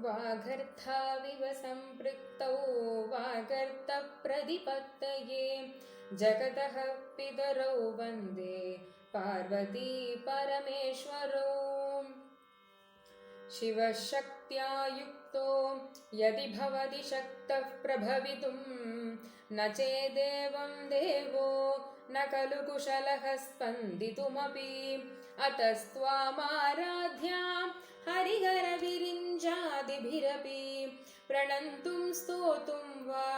वागर्थाविव सम्पृक्तौ वागर्थप्रतिपत्तये जगतः पितरौ वन्दे पार्वती परमेश्वरौ। शिवशक्त्या युक्तो यदि भवति शक्तः प्रभवितुं न चेदेवं देवो न खलु कुशलः स्पन्दितुमपि। अतस्त्वामाराध्या हरिहरविरिञ्जादिभिरपि प्रणन्तुं स्तोतुं वा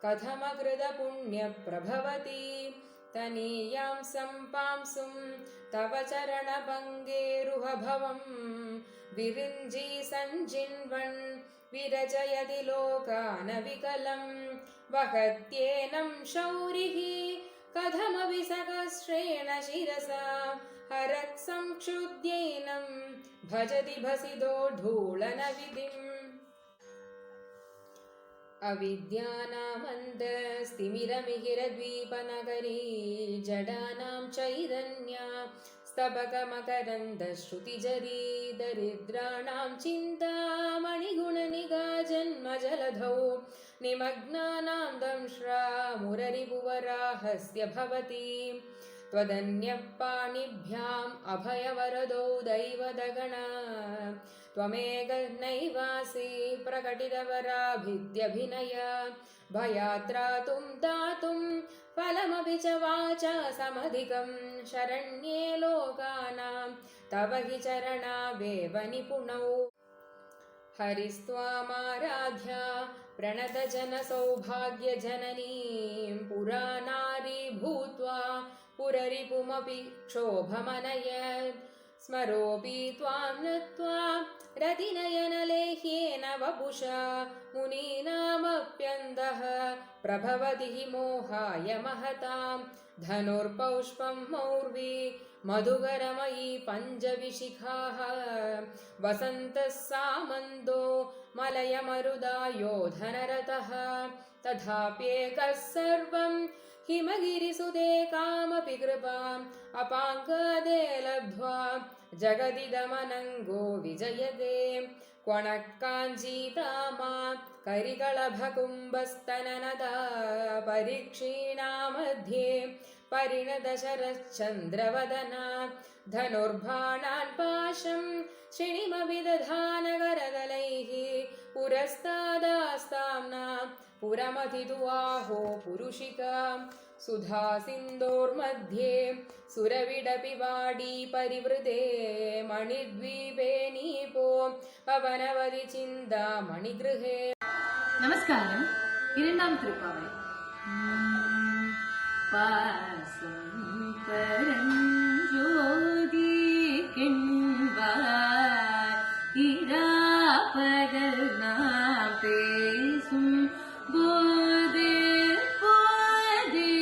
कथमकृतपुण्यप्रभवति। तनीयां सम्पांसुं तव चरणभङ्गेरुहभवं विरिञ्जी सञ्जिन्वन् विरजयति लोकानविकलं। वहत्येनं शौरिः कथमपि सहस्रेण शिरसा हरः संक्षुद्यैनं भजति भसिदोढूळनविधिम्। अविद्यानामन्दस्तिमिरमिहिरद्वीपनगरी जडानां चैतन्या स्तबकमकरन्दश्रुतिजरी दरिद्राणां चिन्तामणिगुणनिगा जन्मजलधौ निमग्नानां दंष्ट्रा मुररिपुवराहस्य भवति। त्वदन्यपाणिभ्याम् अभयवरदौ दैवदगणा त्वमेक नैवासि प्रकटितवराभिद्यभिनय। भयात्रातुं दातुं फलमपि च वाचा समधिकं शरण्ये लोकानां तव हि चरणावेव निपुणौ। हरिस्त्वामाराध्या प्रणतजनसौभाग्यजननीं पुरा नारी भूत्वा पुररिपुमपि क्षोभमनयत्। स्मरोऽपि त्वां नत्वा रतिनयनलेह्येन वपुषा मुनीनामप्यन्दः प्रभवति हि मोहाय महतां। धनुर्पौष्पं मौर्वी मधुकरमयी पञ्चविशिखाः वसन्तः सामन्दो मलयमरुदायो धनरतः। तथाप्येकः सर्वं हिमगिरिसुते कामपि कृपाम् अपाङ्गदे लब्ध्वा जगदिदमनङ्गो विजयते। क्वणः काञ्चीतामा करिकलभकुम्भस्तननदा परीक्षीणा मध्ये परिणतशरश्चन्द्रवदना। धनुर्बाणान् पाशं श्रेणिमपि दधानकरदलैः पुरस्तादास्ताम्ना पुरमथितु आहो पुरुषिका। सुधासिन्धोर्मध्ये सुरविडपि वाडी परिवृते मणिद्वीपे नीपो पवनवदि चिन्तामणिगृहे। நமஸ்காரம். இரண்டாம் திருப்பாவை. பாசம் பரஞ்சோதி கிண்பார் இராபகல் நாம் பேசும் போதே போதே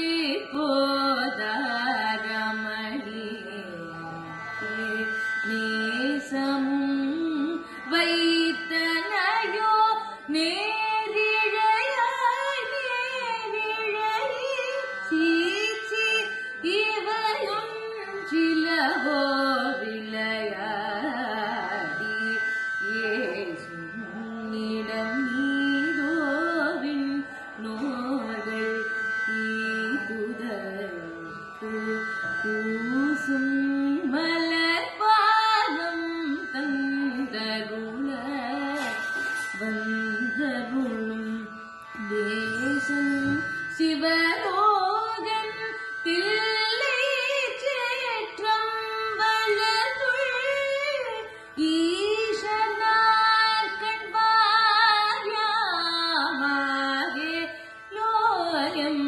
போதாரமணி நேசமும் வைத்தனையோ சிலவோ விளையாடி ஏசும் நீதோவின் நோர்கள் ஈதுதற்கு பூசும் மலர்பாதம் தந்தருள வந்தருளும் தேசம் சிவரோகன் தில்லை சேற்றம் வளருள் ஈசனார் கண்பார்யாமாகே லோயம்